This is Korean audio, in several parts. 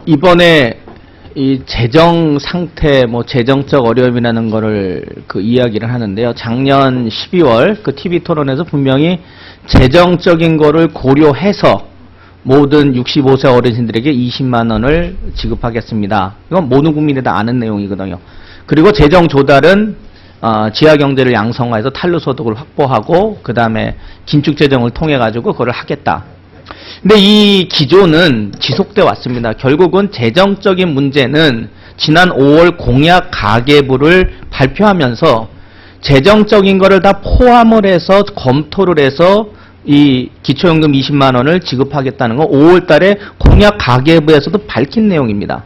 이번에 이 재정 상태, 재정적 어려움이라는 거를 이야기를 하는데요. 작년 12월 TV 토론에서 분명히 재정적인 거를 고려해서 모든 65세 어르신들에게 20만 원을 지급하겠습니다. 이건 모든 국민이 다 아는 내용이거든요. 그리고 재정 조달은 지하경제를 양성화해서 탄로소득을 확보하고 그 다음에 긴축재정을 통해 가지고 그걸 하겠다. 근데 이 기조는 지속돼 왔습니다. 결국은 재정적인 문제는 지난 5월 공약 가계부를 발표하면서 재정적인 거를 다 포함을 해서 검토를 해서 이 기초연금 20만 원을 지급하겠다는 거 5월 달에 공약 가계부에서도 밝힌 내용입니다.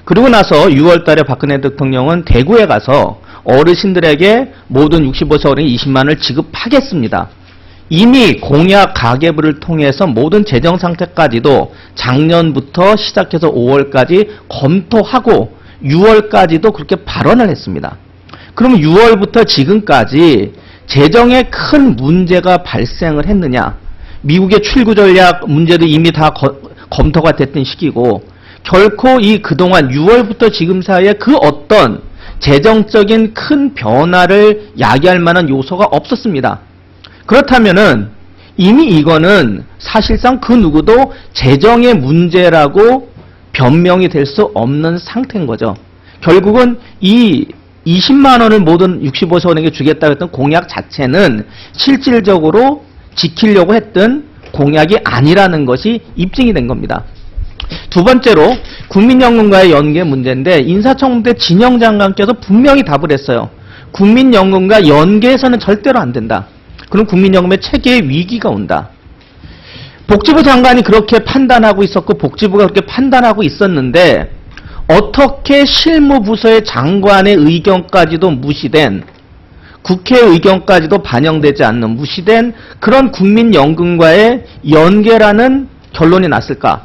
그리고 나서 6월 달에 박근혜 대통령은 대구에 가서 어르신들에게 모든 65세 어른이 20만 원을 지급하겠습니다. 이미 공약 가계부를 통해서 모든 재정 상태까지도 작년부터 시작해서 5월까지 검토하고 6월까지도 그렇게 발언을 했습니다. 그러면 6월부터 지금까지 재정에 큰 문제가 발생을 했느냐? 미국의 출구 전략 문제도 이미 다 검토가 됐던 시기고 결코 그동안 6월부터 지금 사이에 그 어떤 재정적인 큰 변화를 야기할 만한 요소가 없었습니다. 그렇다면은 이미 이거는 사실상 그 누구도 재정의 문제라고 변명이 될 수 없는 상태인 거죠. 결국은 이 20만 원을 모든 65세 어른에게 주겠다고 했던 공약 자체는 실질적으로 지키려고 했던 공약이 아니라는 것이 입증이 된 겁니다. 두 번째로 국민연금과의 연계 문제인데 인사청문회 진영 장관께서 분명히 답을 했어요. 국민연금과 연계해서는 절대로 안 된다. 그럼 국민연금의 체계의 위기가 온다. 복지부 장관이 그렇게 판단하고 있었고 복지부가 그렇게 판단하고 있었는데 어떻게 실무부서의 장관의 의견까지도 무시된 국회의 의견까지도 반영되지 않는 무시된 그런 국민연금과의 연계라는 결론이 났을까?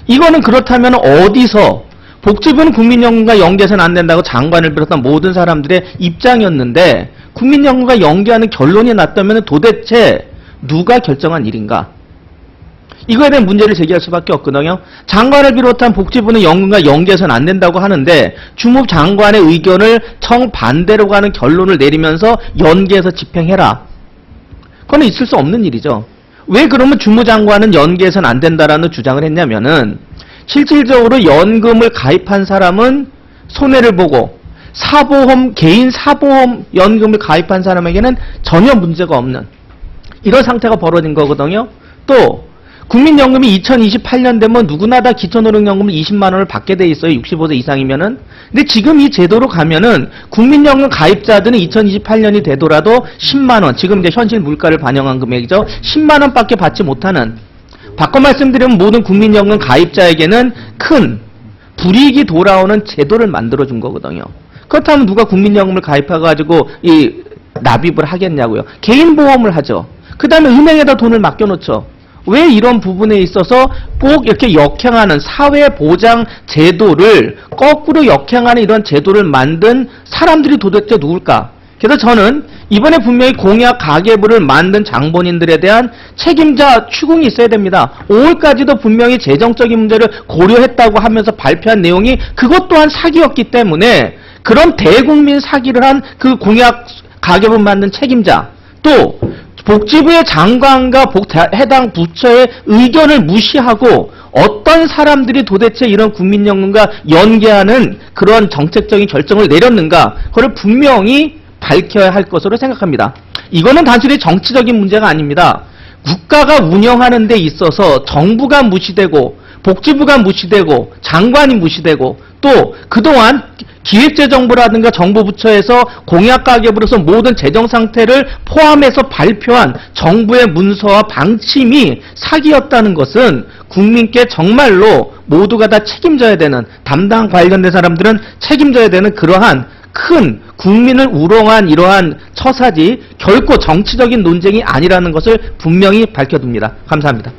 이거는 그렇다면 어디서 복지부는 국민연금과 연계해서는 안 된다고 장관을 비롯한 모든 사람들의 입장이었는데 국민연금과 연계하는 결론이 났다면 도대체 누가 결정한 일인가? 이거에 대한 문제를 제기할 수밖에 없거든요. 장관을 비롯한 복지부는 연금과 연계해서는 안 된다고 하는데 주무장관의 의견을 정반대로 가는 결론을 내리면서 연계해서 집행해라. 그건 있을 수 없는 일이죠. 왜 그러면 주무장관은 연계해서는 안 된다라는 주장을 했냐면은 실질적으로 연금을 가입한 사람은 손해를 보고 사보험, 개인 사보험 연금을 가입한 사람에게는 전혀 문제가 없는 이런 상태가 벌어진 거거든요. 또 국민연금이 2028년 되면 누구나 다 기초노령연금을 20만 원을 받게 돼 있어요. 65세 이상이면은. 근데 지금 이 제도로 가면은 국민연금 가입자들은 2028년이 되더라도 10만 원, 지금 이제 현실 물가를 반영한 금액이죠. 10만 원밖에 받지 못하는. 바꿔 말씀드리면 모든 국민연금 가입자에게는 큰 불이익이 돌아오는 제도를 만들어 준 거거든요. 그렇다면 누가 국민연금을 가입해가지고 납입을 하겠냐고요. 개인 보험을 하죠. 그 다음에 은행에다 돈을 맡겨놓죠. 왜 이런 부분에 있어서 꼭 이렇게 역행하는 사회보장 제도를 거꾸로 역행하는 이런 제도를 만든 사람들이 도대체 누굴까? 그래서 저는 이번에 분명히 공약 가계부를 만든 장본인들에 대한 책임자 추궁이 있어야 됩니다. 5월까지도 분명히 재정적인 문제를 고려했다고 하면서 발표한 내용이 그것 또한 사기였기 때문에 그런 대국민 사기를 한 그 공약 가계부 만든 책임자 또 복지부의 장관과 해당 부처의 의견을 무시하고 어떤 사람들이 도대체 이런 국민연금과 연계하는 그런 정책적인 결정을 내렸는가 그걸 분명히 밝혀야 할 것으로 생각합니다. 이거는 단순히 정치적인 문제가 아닙니다. 국가가 운영하는 데 있어서 정부가 무시되고 복지부가 무시되고 장관이 무시되고 또 그동안 기획재정부라든가 정부 부처에서 공약가계부로서 모든 재정 상태를 포함해서 발표한 정부의 문서와 방침이 사기였다는 것은 국민께 정말로 모두가 다 책임져야 되는 담당 관련된 사람들은 책임져야 되는 그러한 큰 국민을 우롱한 이러한 처사지 결코 정치적인 논쟁이 아니라는 것을 분명히 밝혀둡니다. 감사합니다.